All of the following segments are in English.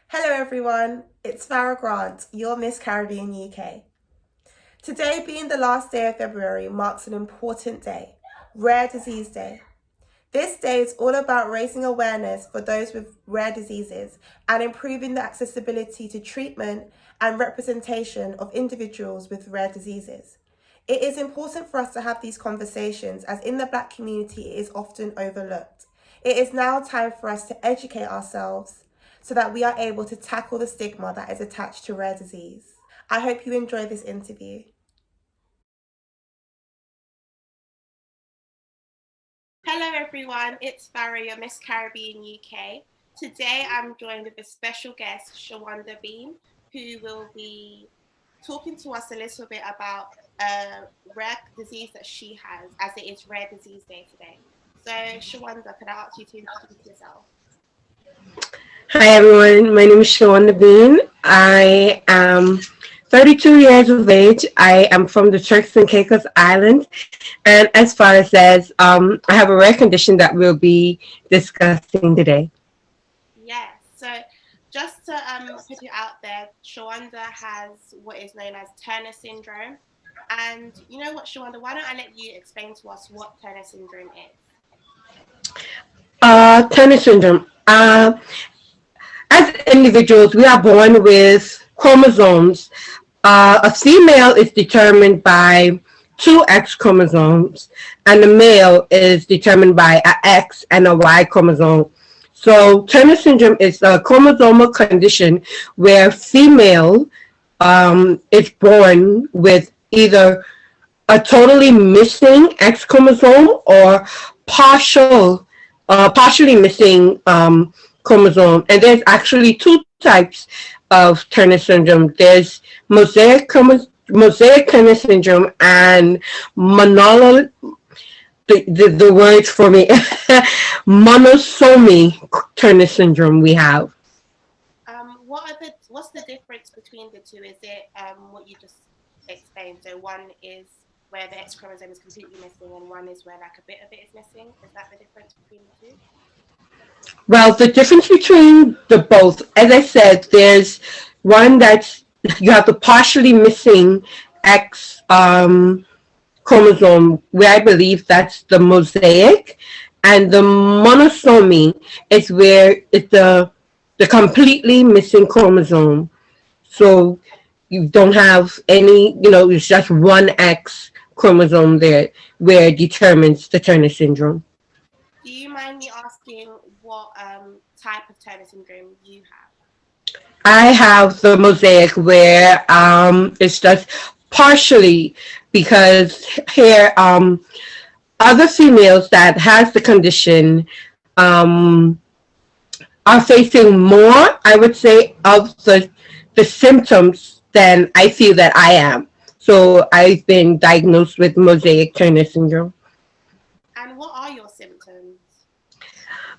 Hello everyone, it's Farrah Grant, your Miss Caribbean UK. Today being the last day of February marks an important day, Rare Disease Day. This day is all about raising awareness for those with rare diseases and improving the accessibility to treatment and representation of individuals with rare diseases. It is important for us to have these conversations as in the Black community it is often overlooked. It is now time for us to educate ourselves so that we are able to tackle the stigma that is attached to rare disease. I hope you enjoy this interview. Hello everyone, it's Farrah, your Miss Caribbean UK. Today I'm joined with a special guest, Shawanda Bean, who will be talking to us a little bit about a rare disease that she has, as it is Rare Disease Day today. So Shawanda, could I ask you to introduce yourself? Hi everyone, my name is Shawanda Bean. I am 32 years of age. I am from the Turks and Caicos Islands, and as far as says, I have a rare condition that we'll be discussing today. Yes. So just to put it out there, Shawanda has what is known as Turner syndrome. And you know what, Shawanda, why don't I let you explain to us what Turner syndrome is? Turner syndrome. As individuals, we are born with chromosomes. A female is determined by two X chromosomes, and the male is determined by a X and a Y chromosome. So Turner syndrome is a chromosomal condition where female is born with either a totally missing X chromosome or partially missing chromosome. And there's actually two types of Turner syndrome. There's mosaic Turner syndrome and monolo the words for me monosomy Turner syndrome we have. What's the difference between the two? Is it what you just explained? So one is where the X chromosome is completely missing, and one is where like a bit of it is missing. Is that the difference between the two? Well, the difference between the both, as I said, there's one that's you have the partially missing X chromosome, where I believe that's the mosaic, and the monosomy is where it's the completely missing chromosome. So you don't have any, it's just one X chromosome there where it determines the Turner syndrome. Do you mind me asking what type of Turner syndrome you have? I have the mosaic where it's just partially because here other females that has the condition um, are facing more, I would say, of the symptoms than I feel that I am. So I've been diagnosed with mosaic Turner syndrome. And what are your symptoms?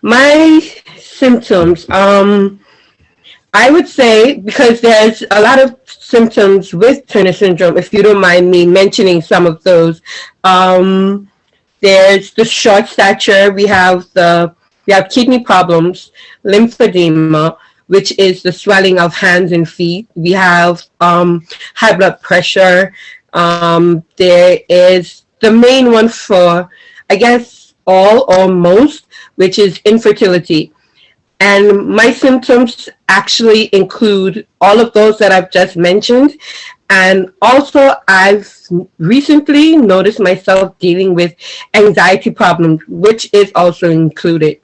My symptoms, I would say, because there's a lot of symptoms with Turner syndrome, if you don't mind me mentioning some of those. There's the short stature. We have kidney problems, lymphedema, which is the swelling of hands and feet. We have high blood pressure. There is the main one for, I guess, all or most, which is infertility. And my symptoms actually include all of those that I've just mentioned. And also, I've recently noticed myself dealing with anxiety problems, which is also included.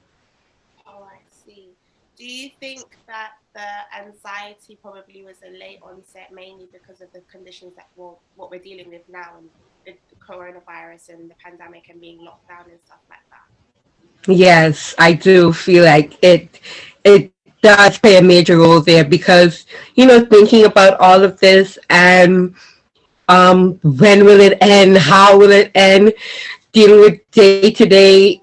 Oh, I see. Do you think that the anxiety probably was a late onset mainly because of the conditions that, well, what we're dealing with now and the coronavirus and the pandemic and being locked down and stuff like that? Yes, I do feel like it does play a major role there because, thinking about all of this and when will it end, how will it end, dealing with day to day,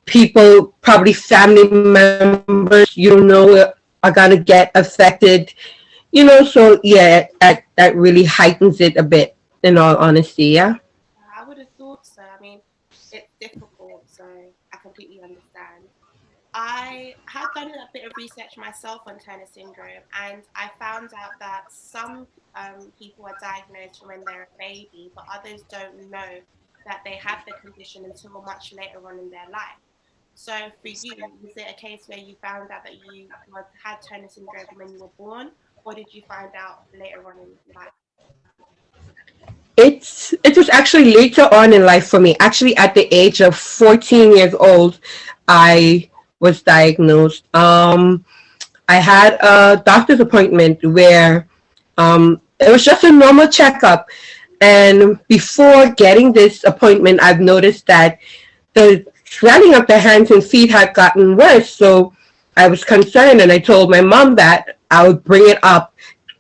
people, probably family members, are gonna get affected, so yeah, that really heightens it a bit, in all honesty, yeah. I would have thought so. I mean, it's difficult, so I completely understand. I have done a bit of of research myself on Turner syndrome, and I found out that some people are diagnosed when they're a baby, but others don't know that they have the condition until much later on in their life. So for you, was it a case where you found out that had Turner syndrome when you were born, or did you find out later on in life? It was actually later on in life for me. Actually, at the age of 14 years old, I was diagnosed. I had a doctor's appointment where it was just a normal checkup. And before getting this appointment, I've noticed that the swelling of the hands and feet had gotten worse. So I was concerned, and I told my mom that I would bring it up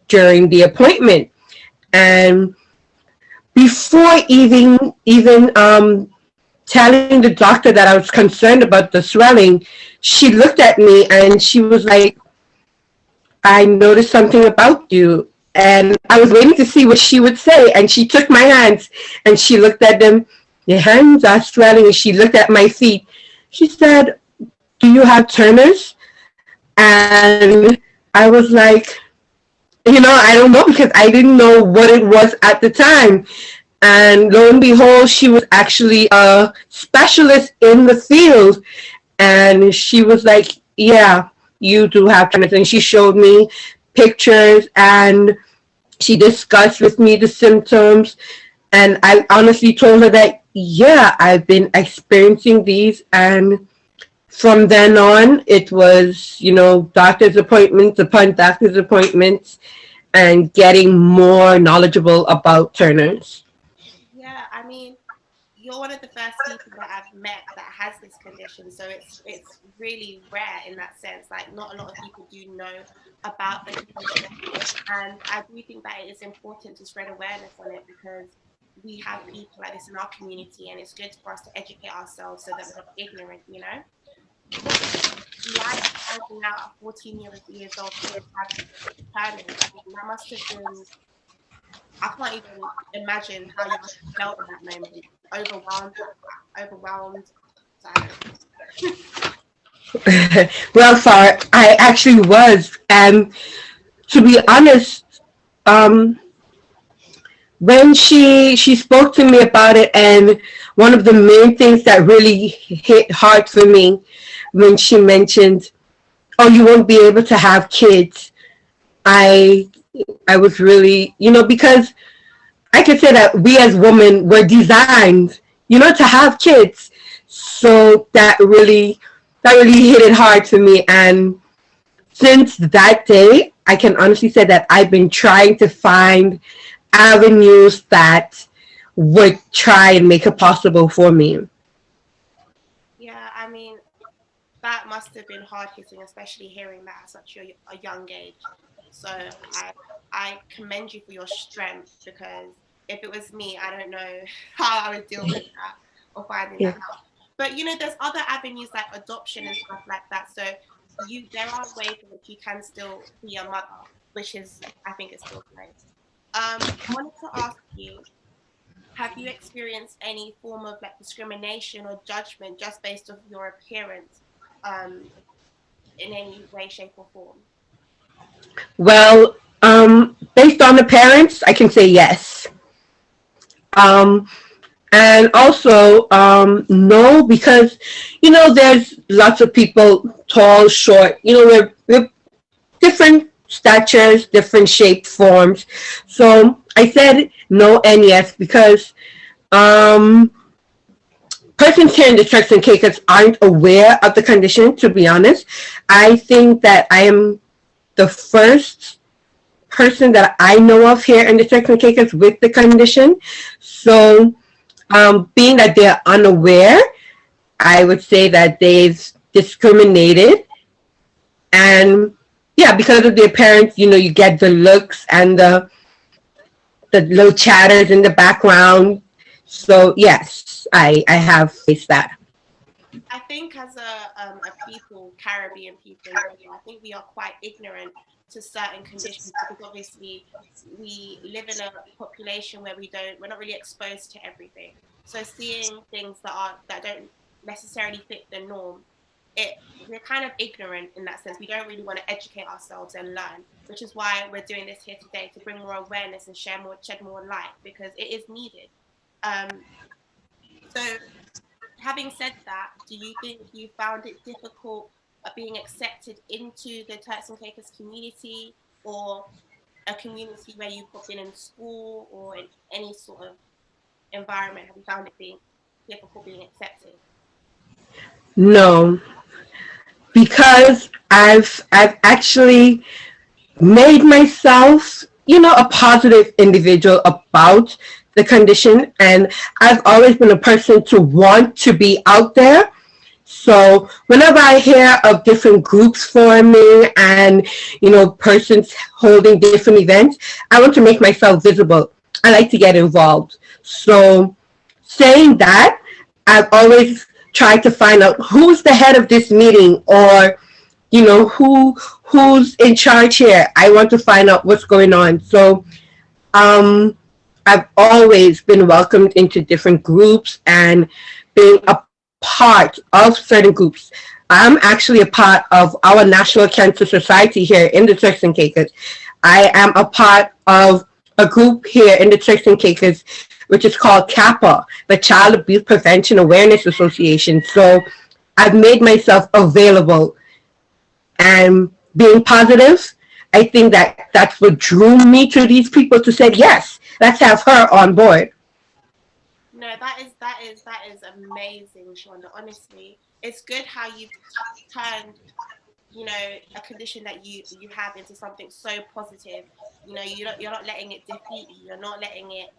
during the appointment. And before even telling the doctor that I was concerned about the swelling, she looked at me and she was like, "I noticed something about you." And I was waiting to see what she would say. And she took my hands and she looked at them. "Your hands are swelling." And she looked at my feet. She said, "Do you have Turner's?" And I was like, I don't know, because I didn't know what it was at the time. And lo and behold, she was actually a specialist in the field. And she was like, "Yeah, you do have Turner's." And she showed me pictures and she discussed with me the symptoms. And I honestly told her that, yeah, I've been experiencing these. And from then on, it was, doctor's appointments upon doctor's appointments and getting more knowledgeable about Turner's. Yeah, I mean, you're one of the first people that I've met that has this condition, so it's really rare in that sense. Like, not a lot of people do know about the condition, and I do think that it is important to spread awareness on it because we have people like this in our community, and it's good for us to educate ourselves so that we're not ignorant. What was it like finding out at 14 years old that you have Turner's? I mean, that must have been, I can't even imagine how you must have felt in that moment. Overwhelmed, overwhelmed. So I don't know. Well, Farrah, I actually was. And to be honest, um, when she spoke to me about it, and one of the main things that really hit hard for me when she mentioned, "Oh, you won't be able to have kids," I I was really, because I could say that we as women were designed, to have kids. So that really hit it hard for me. And since that day, I can honestly say that I've been trying to find avenues that would try and make it possible for me. Yeah, I mean, that must have been hard hitting, especially hearing that at such a young age. So I commend you for your strength because if it was me, I don't know how I would deal with that or finding Yeah. that out. But there's other avenues like adoption and stuff like that. So there are ways in which you can still be a mother, which is I think is still great. I wanted to ask you, have you experienced any form of like discrimination or judgment just based off your appearance um, in any way, shape, or form? Well, based on the parents, I can say yes. Um, and also, no, because, there's lots of people, tall, short, we're different statures, different shape, forms. So I said no and yes because um, persons here in the Turks and Caicos aren't aware of the condition, to be honest. I think that I am the first person that I know of here in the Turks and Caicos with the condition. So, being that they're unaware, I would say that they've discriminated. And yeah, because of their parents, you get the looks and the little chatters in the background. So yes, I have faced that. I think as a people, Caribbean people in general, I think we are quite ignorant to certain conditions because obviously we live in a population where we're not really exposed to everything. So seeing things that don't necessarily fit the norm we're kind of ignorant in that sense. We don't really want to educate ourselves and learn, which is why we're doing this here today, to bring more awareness and shed more light, because it is needed. Um, so, having said that, do you think you found it difficult being accepted into the Turks and Caicos community, or a community where you've been in school or in any sort of environment? Have you found it being difficult being accepted? No, because I've actually made myself, a positive individual about the condition, and I've always been a person to want to be out there. So whenever I hear of different groups forming and, persons holding different events, I want to make myself visible. I like to get involved. So saying that, I've always tried to find out who's the head of this meeting, or who's in charge here. I want to find out what's going on. So um, I've always been welcomed into different groups and being a part of certain groups. I'm actually a part of our National Cancer Society here in the Turks and Caicos. I am a part of a group here in the Turks and Caicos, which is called CAPA, the Child Abuse Prevention Awareness Association. So I've made myself available, and being positive, I think that that's what drew me to these people to say, yes, let's have her on board. No, that is amazing, Shawanda. Honestly, it's good how you've turned, a condition that you have into something so positive. You're not letting it defeat you. You're not letting it,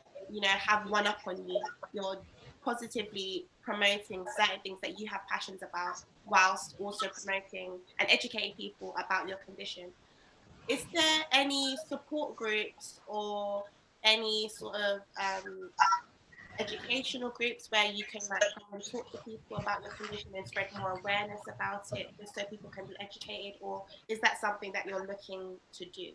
have one up on you. You're positively promoting certain things that you have passions about, whilst also promoting and educating people about your condition. Is there any support groups or any sort of educational groups where you can like come and talk to people about your condition and spread more awareness about it, just so people can be educated, or is that something that you're looking to do?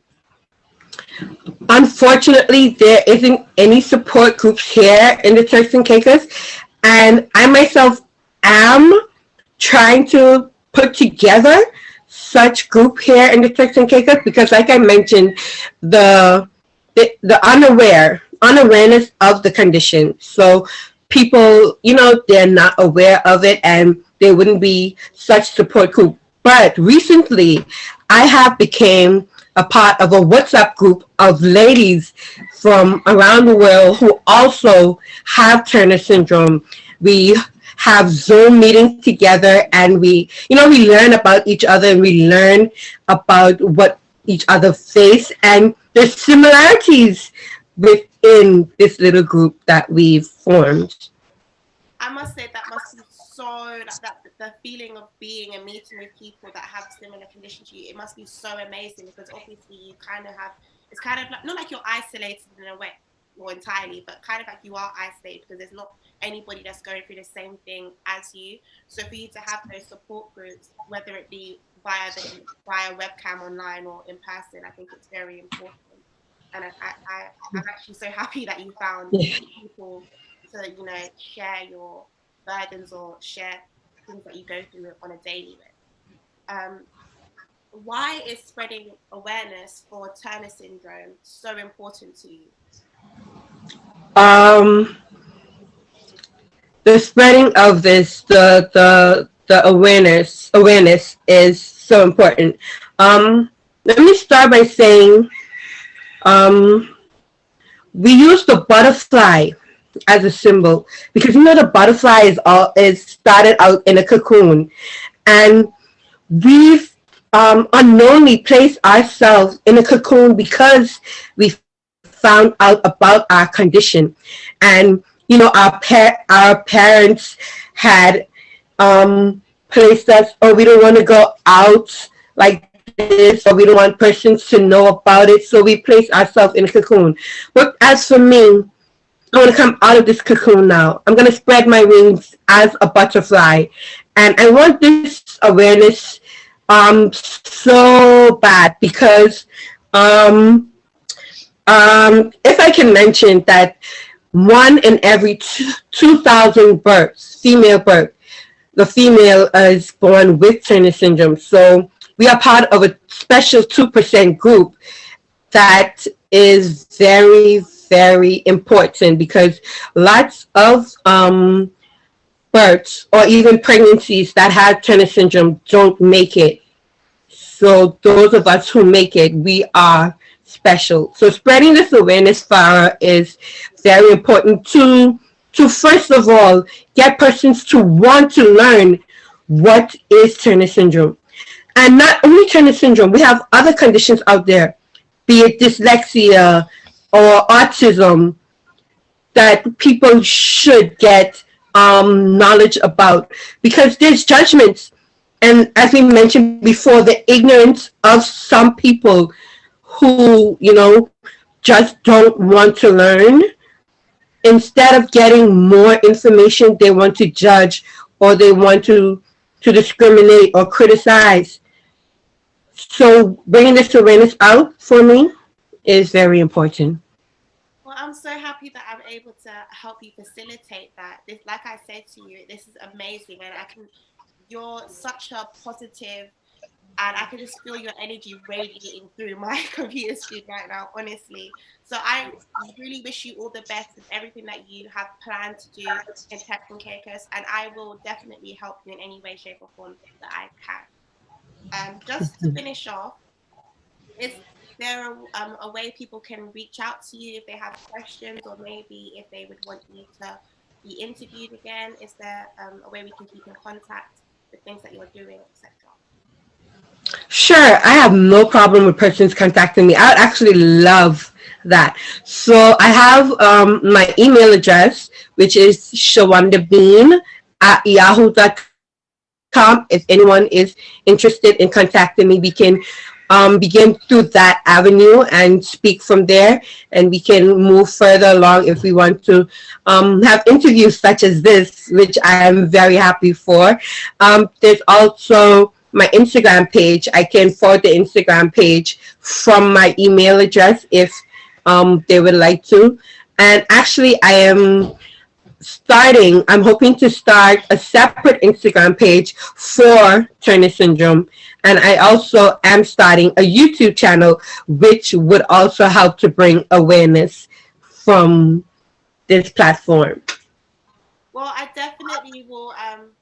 Unfortunately, there isn't any support groups here in the Turks and Caicos, and I myself am trying to put together such group here in the Turks and Caicos, because, like I mentioned, the the unawareness of the condition. So people, they're not aware of it, and there wouldn't be such support group. But recently, I have became a part of a WhatsApp group of ladies from around the world who also have Turner syndrome. We have Zoom meetings together, and we learn about each other, and we learn about what each other face, and there's similarities within this little group that we've formed. I must say that must be so that the feeling of being and meeting with people that have similar conditions to you, it must be so amazing, because obviously you kind of have, it's kind of like, not like you're isolated in a way or entirely, but kind of like you are isolated because there's not anybody that's going through the same thing as you. So for you to have those support groups, whether it be via webcam online or in person, I think it's very important. And I'm actually so happy that you found people to, share your burdens or share things that you go through on a daily with. Why is spreading awareness for Turner syndrome so important to you? Um, the spreading of this, the awareness is so important. Let me start by saying, um, we use the butterfly as a symbol, because the butterfly is started out in a cocoon, and we've unknowingly placed ourselves in a cocoon because we found out about our condition, and our parents had placed us, or we don't want to go out like this, or we don't want persons to know about it, so we place ourselves in a cocoon. But as for me, I want to come out of this cocoon now. I'm going to spread my wings as a butterfly. And I want this awareness so bad, because if I can mention that one in every 2,000 births, female birth, the female is born with Turner syndrome. So we are part of a special 2% group that is very, very important because lots of births or even pregnancies that have Turner syndrome don't make it. So those of us who make it, we are special. So spreading this awareness, Farrah, is very important to first of all get persons to want to learn what is Turner syndrome. And not only Turner syndrome, we have other conditions out there, be it dyslexia or autism, that people should get knowledge about because there's judgments. And as we mentioned before, the ignorance of some people who, just don't want to learn. Instead of getting more information, they want to judge or they want to discriminate or criticize. So bringing this awareness out for me is very important. Well, I'm so happy that I'm able to help you facilitate that. This, like I said to you, this is amazing, and you're such a positive, and I can just feel your energy radiating through my computer screen right now, honestly. So I really wish you all the best with everything that you have planned to do in Turks and Caicos, and I will definitely help you in any way, shape, or form that I can. Just to finish off, is there a way people can reach out to you if they have questions, or maybe if they would want you to be interviewed again? Is there a way we can keep in contact with things that you're doing, etc.? Sure, I have no problem with persons contacting me. I would actually love that. So I have my email address, which is shawandabean@yahoo.com. If anyone is interested in contacting me, we can begin through that avenue and speak from there, and we can move further along if we want to have interviews such as this, which I am very happy for. There's also my Instagram page. I can forward the Instagram page from my email address if they would like to. And actually, I'm hoping to start a separate Instagram page for Turner syndrome. And I also am starting a YouTube channel, which would also help to bring awareness from this platform. Well, I definitely will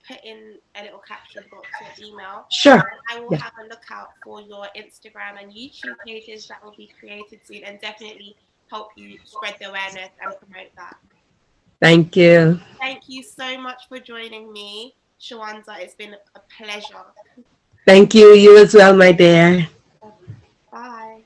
put in a little caption box or email. Sure. And I will Yeah. have a look out for your Instagram and YouTube pages that will be created soon, and definitely help you spread the awareness and promote that. Thank you. Thank you so much for joining me, Shawanda. It's been a pleasure. Thank you. You as well, my dear. Bye.